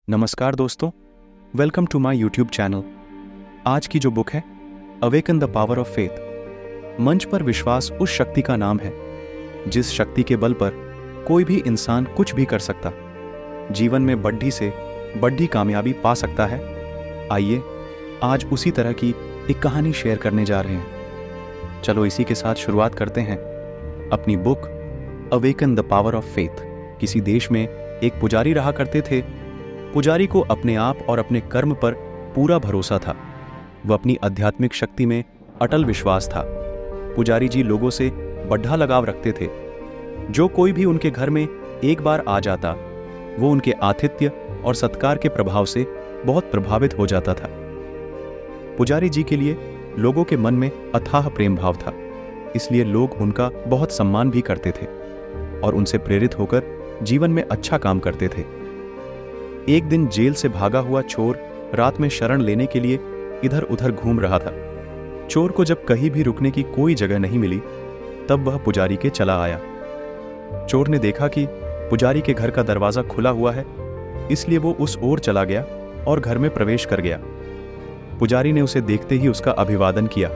नमस्कार दोस्तों, welcome to my YouTube channel. आज की जो बुक है awaken the power of faith. मंच पर विश्वास उस शक्ति का नाम है जिस शक्ति के बल पर कोई भी इंसान कुछ भी कर सकता, जीवन में बढ़ी से बढ़ी कामयाबी पा सकता है। आइए आज उसी तरह की एक कहानी शेयर करने जा रहे हैं। चलो इसी के साथ शुरुआत करते हैं अपनी book awaken the power of faith. किसी देश में एक पुजारी रहा करते थे। पुजारी को अपने आप और अपने कर्म पर पूरा भरोसा था। वह अपनी आध्यात्मिक शक्ति में अटल विश्वास था। पुजारी जी लोगों से बढ़ा लगाव रखते थे। जो कोई भी उनके घर में एक बार आ जाता, वो उनके आतिथ्य और सत्कार के प्रभाव से बहुत प्रभावित हो जाता था। पुजारी जी के लिए लोगों के मन में अथाह प्रेम भाव था, इसलिए लोग उनका बहुत सम्मान भी करते थे और उनसे प्रेरित होकर जीवन में अच्छा काम करते थे। एक दिन जेल से भागा हुआ चोर रात में शरण लेने के लिए इधर उधर घूम रहा था। चोर को जब कहीं भी रुकने की कोई जगह नहीं मिली, तब वह पुजारी के चला आया। चोर ने देखा कि पुजारी के घर का दरवाजा खुला हुआ है, इसलिए वो उस ओर चला गया और घर में प्रवेश कर गया। पुजारी ने उसे देखते ही उसका अभिवादन किया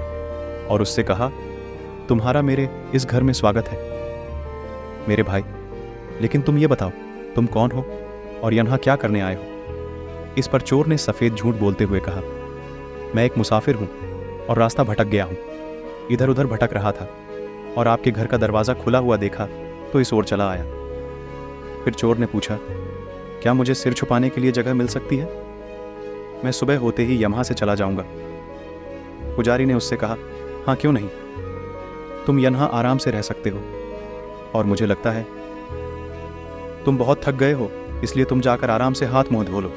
और उससे कहा, तुम्हारा मेरे इस घर में स्वागत है मेरे भाई, लेकिन तुम ये बताओ तुम कौन हो और यहाँ क्या करने आए हो। इस पर चोर ने सफेद झूठ बोलते हुए कहा, मैं एक मुसाफिर हूँ और रास्ता भटक गया हूँ। इधर उधर भटक रहा था और आपके घर का दरवाज़ा खुला हुआ देखा तो इस ओर चला आया। फिर चोर ने पूछा, क्या मुझे सिर छुपाने के लिए जगह मिल सकती है? मैं सुबह होते ही यहाँ से चला जाऊँगा। पुजारी ने उससे कहा, हाँ क्यों नहीं, तुम यहाँ आराम से रह सकते हो और मुझे लगता है तुम बहुत थक गए हो, इसलिए तुम जाकर आराम से हाथ मुंह धो लो।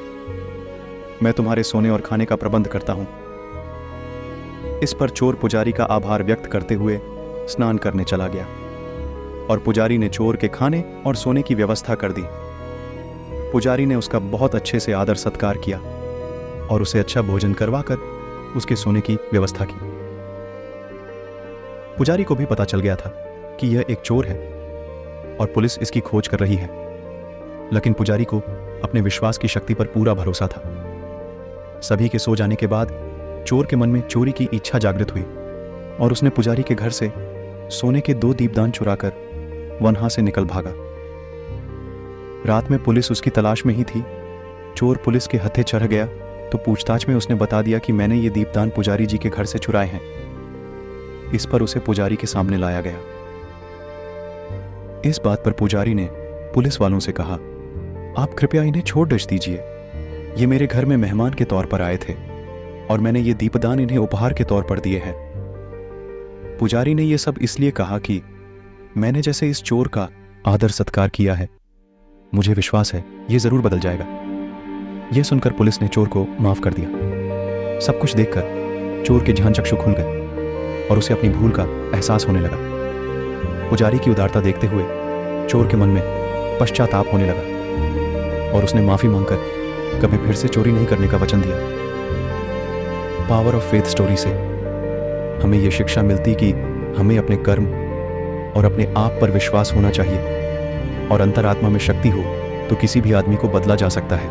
मैं तुम्हारे सोने और खाने का प्रबंध करता हूं। इस पर चोर पुजारी का आभार व्यक्त करते हुए स्नान करने चला गया और पुजारी ने चोर के खाने और सोने की व्यवस्था कर दी। पुजारी ने उसका बहुत अच्छे से आदर सत्कार किया और उसे अच्छा भोजन करवाकर उसके सोने की व्यवस्था की। पुजारी को भी पता चल गया था कि यह एक चोर है और पुलिस इसकी खोज कर रही है, लेकिन पुजारी को अपने विश्वास की शक्ति पर पूरा भरोसा था। सभी के सो जाने के बाद चोर के मन में चोरी की इच्छा जागृत हुई और उसने पुजारी के घर से सोने के 2 दीपदान चुराकर वहां से निकल भागा। रात में पुलिस उसकी तलाश में ही थी। चोर पुलिस के हत्थे चढ़ गया तो पूछताछ में उसने बता दिया कि मैंने ये दीपदान पुजारी जी के घर से चुराए हैं। इस पर उसे पुजारी के सामने लाया गया। इस बात पर पुजारी ने पुलिस वालों से कहा, आप कृपया इन्हें छोड़ दीजिए। ये मेरे घर में मेहमान के तौर पर आए थे और मैंने ये दीपदान इन्हें उपहार के तौर पर दिए हैं। पुजारी ने यह सब इसलिए कहा कि मैंने जैसे इस चोर का आदर सत्कार किया है, मुझे विश्वास है ये जरूर बदल जाएगा। यह सुनकर पुलिस ने चोर को माफ कर दिया। सब कुछ देखकर चोर के ध्यान चक्षु खुल गए और उसे अपनी भूल का एहसास होने लगा। पुजारी की उदारता देखते हुए चोर के मन में पश्चाताप होने लगा और उसने माफी मांगकर कभी फिर से चोरी नहीं करने का वचन दिया। पावर ऑफ फेथ स्टोरी से हमें यह शिक्षा मिलती कि हमें अपने कर्म और अपने आप पर विश्वास होना चाहिए और अंतरात्मा में शक्ति हो तो किसी भी आदमी को बदला जा सकता है।